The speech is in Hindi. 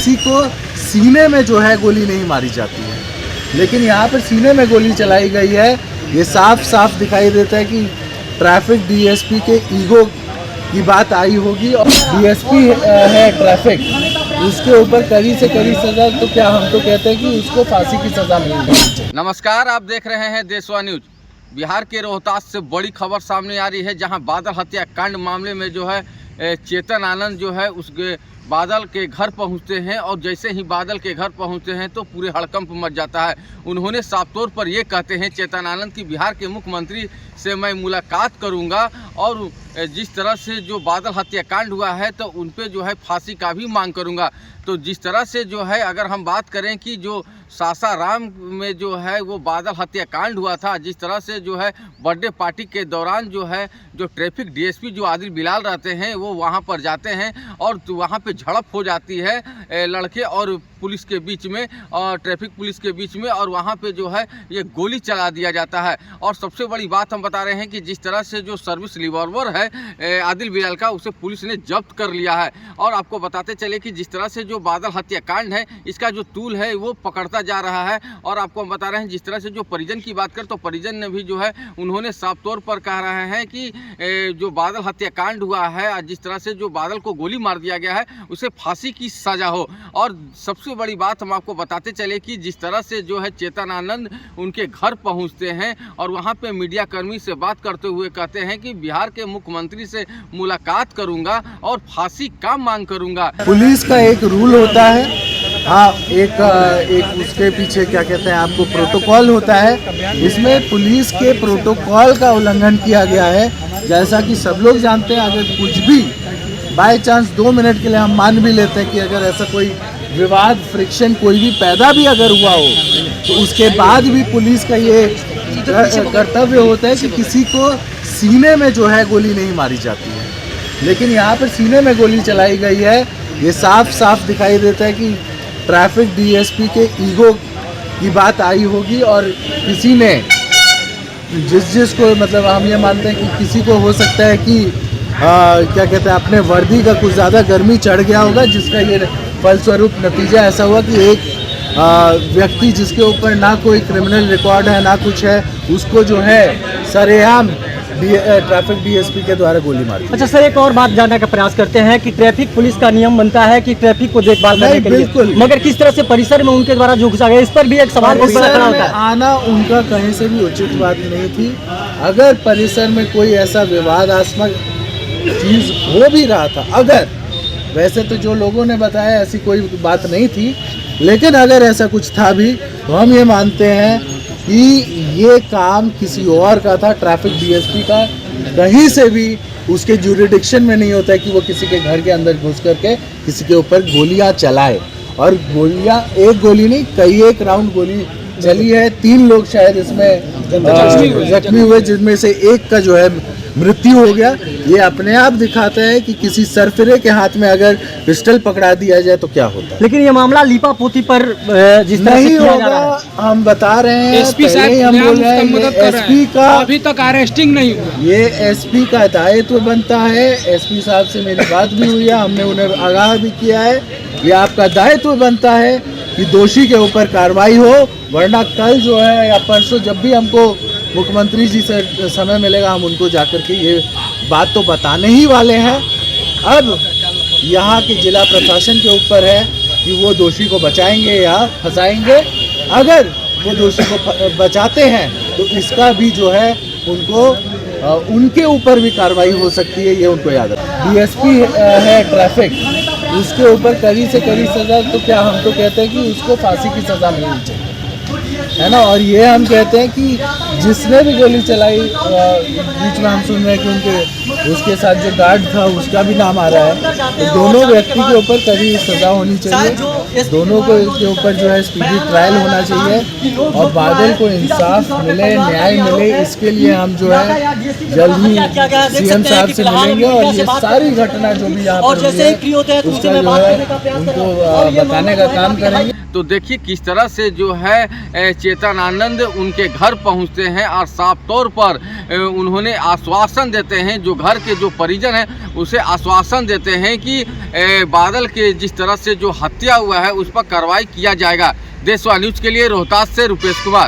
किसी को सीने में जो है गोली नहीं मारी जाती है, लेकिन यहाँ पर सीने में गोली चलाई गई है। ये साफ साफ दिखाई देता है कि ट्रैफिक डीएसपी के ईगो की बात आई होगी, और डीएसपी है ट्रैफिक, उसके ऊपर कड़ी से कड़ी सजा, तो क्या हम तो कहते हैं कि उसको फांसी की सजा मिलनी चाहिए। नमस्कार, आप देख रहे हैं देशवा न्यूज। बिहार के रोहतास से बड़ी खबर सामने आ रही है, जहां बादल हत्याकांड मामले में जो है चेतन आनंद जो है उसके बादल के घर पहुंचते हैं, और जैसे ही बादल के घर पहुंचते हैं तो पूरे हड़कंप मच जाता है। उन्होंने साफ तौर पर ये कहते हैं चेतन आनंद की बिहार के मुख्यमंत्री से मैं मुलाकात करूंगा, और जिस तरह से जो बादल हत्याकांड हुआ है तो उन पे जो है फांसी का भी मांग करूंगा। तो जिस तरह से जो है अगर हम बात करें कि जो सासाराम में जो है वो बादल हत्याकांड हुआ था, जिस तरह से जो है बर्थडे पार्टी के दौरान जो है जो ट्रैफिक डीएसपी जो आदिल बिलाल रहते हैं वो वहां पर जाते हैं, और वहां पे झड़प हो जाती है लड़के और पुलिस के बीच में, और ट्रैफिक पुलिस के बीच में, और वहां पे जो है ये गोली चला दिया जाता है। और सबसे बड़ी बात हम बता रहे हैं कि जिस तरह से जो सर्विस रिवॉल्वर है आदिल बिलाल का, उसे पुलिस ने जब्त कर लिया है। और आपको बताते चले कि जिस तरह से जो बादल हत्याकांड है इसका जो तूल है वो पकड़ता जा रहा है। और आपको हम बता रहे हैं जिस तरह से जो परिजन की बात करें तो परिजन ने भी जो है उन्होंने साफ तौर पर कह रहे हैं कि जो बादल हत्याकांड हुआ है, जिस तरह से जो बादल को गोली मार दिया गया है उसे फांसी की सजा हो। और सबसे बड़ी बात हम आपको बताते चले कि जिस तरह से जो है चेतन आनंद उनके घर पहुंचते हैं और वहां पे मीडिया कर्मी से बात करते हुए कहते हैं कि बिहार के मुख्यमंत्री से मुलाकात करूंगा और फांसी का मांग करूंगा। पुलिस का एक रूल होता है, हाँ, एक उसके पीछे क्या कहते हैं आपको प्रोटोकॉल होता है। इसमें पुलिस के प्रोटोकॉल का उल्लंघन किया गया है। जैसा कि सब लोग जानते हैं, अगर कुछ भी बाय चांस 2 मिनट के लिए हम मान भी लेते हैं कि अगर ऐसा कोई विवाद, फ्रिक्शन कोई भी पैदा भी अगर हुआ हो, तो उसके बाद भी पुलिस का ये कर्तव्य होता है कि किसी को सीने में जो है गोली नहीं मारी जाती है, लेकिन यहाँ पर सीने में गोली चलाई गई है। ये साफ साफ दिखाई देता है कि ट्रैफिक डीएसपी के ईगो की बात आई होगी, और किसी ने जिसको मतलब हम ये मानते हैं कि किसी को हो सकता है कि क्या कहते हैं अपने वर्दी का कुछ ज़्यादा गर्मी चढ़ गया होगा, जिसका ये फलस्वरूप नतीजा ऐसा हुआ कि एक व्यक्ति जिसके ऊपर ना कोई क्रिमिनल रिकॉर्ड है ना कुछ है, उसको जो है सरेआम ट्रैफिक डीएसपी के द्वारा गोली मारी। अच्छा सर, एक और बात जानने का प्रयास करते हैं कि ट्रैफिक पुलिस का नियम बनता है कि ट्रैफिक को देखभाल करने के लिए, मगर किस तरह से परिसर में उनके द्वारा जो घुसा गया, इस पर भी एक सवाल बहुत बड़ा खड़ा होता है। आना उनका कहीं से भी उचित बात नहीं थी। अगर परिसर में कोई ऐसा विवादास्पद चीज हो भी रहा था, अगर, वैसे तो जो लोगों ने बताया ऐसी कोई बात नहीं थी, लेकिन अगर ऐसा कुछ था भी तो हम ये मानते हैं कि ये काम किसी और का था, ट्रैफिक डीएसपी का। कहीं से भी उसके ज्यूरिडिक्शन में नहीं होता है कि वो किसी के घर के अंदर घुस करके किसी के ऊपर गोलियां चलाए। और गोलियां एक गोली नहीं, कई एक राउंड गोली चली है। 3 लोग शायद इसमें जख्मी हुए, जिनमें से एक का जो है मृत्यु हो गया। ये अपने आप दिखाता है कि किसी सरफिरे के हाथ में अगर पिस्टल पकड़ा दिया जाए तो क्या होता है। लेकिन ये मामला लीपापोती पर जिस तरह नहीं से किया होगा, जा रहा है, हम बता रहे हैं, एसपी साहब हम बोल रहे हैं एसपी का अभी तक अरेस्टिंग नहीं हुआ। ये एसपी का दायित्व बनता है। एसपी साहब से मेरी बात भी हुई है, हमने उन्हें आगाह भी किया है। ये आपका दायित्व बनता है कि दोषी के ऊपर कार्रवाई हो, वरना कल जो है या परसों जब भी हमको मुख्यमंत्री जी से समय मिलेगा, हम उनको जाकर के ये बात तो बताने ही वाले हैं। अब यहाँ के जिला प्रशासन के ऊपर है कि वो दोषी को बचाएंगे या फंसाएंगे। अगर वो दोषी को बचाते हैं तो इसका भी जो है उनको उनके ऊपर भी कार्रवाई हो सकती है, ये उनको याद है। डीएसपी है ट्रैफिक, उसके ऊपर कड़ी से कड़ी सजा, तो क्या हम तो कहते हैं कि उसको फांसी की सजा मिलनी चाहिए, है ना। और ये हम कहते हैं कि जिसने भी गोली चलाई, बीच में हम सुन रहे हैं कि उसके साथ जो गार्ड था उसका भी नाम आ रहा है, तो दोनों व्यक्ति के ऊपर कड़ी सजा होनी चाहिए। दोनों को के ऊपर जो है स्पीडी ट्रायल होना चाहिए, और बादल को इंसाफ मिले, न्याय मिले, इसके लिए हम जो है जल्द ही सीएम साहब से मिलेंगे, और ये सारी घटना जो भी यहाँ पर हुई है उसका जो है उनको बताने का काम करेंगे। तो देखिए किस तरह से जो है चेतन आनंद उनके घर पहुंचते हैं और साफ तौर पर उन्होंने आश्वासन देते हैं, जो घर के जो परिजन हैं उसे आश्वासन देते हैं कि बादल के जिस तरह से जो हत्या हुआ है उस पर कार्रवाई किया जाएगा। देशवा न्यूज़ के लिए रोहतास से रुपेश कुमार।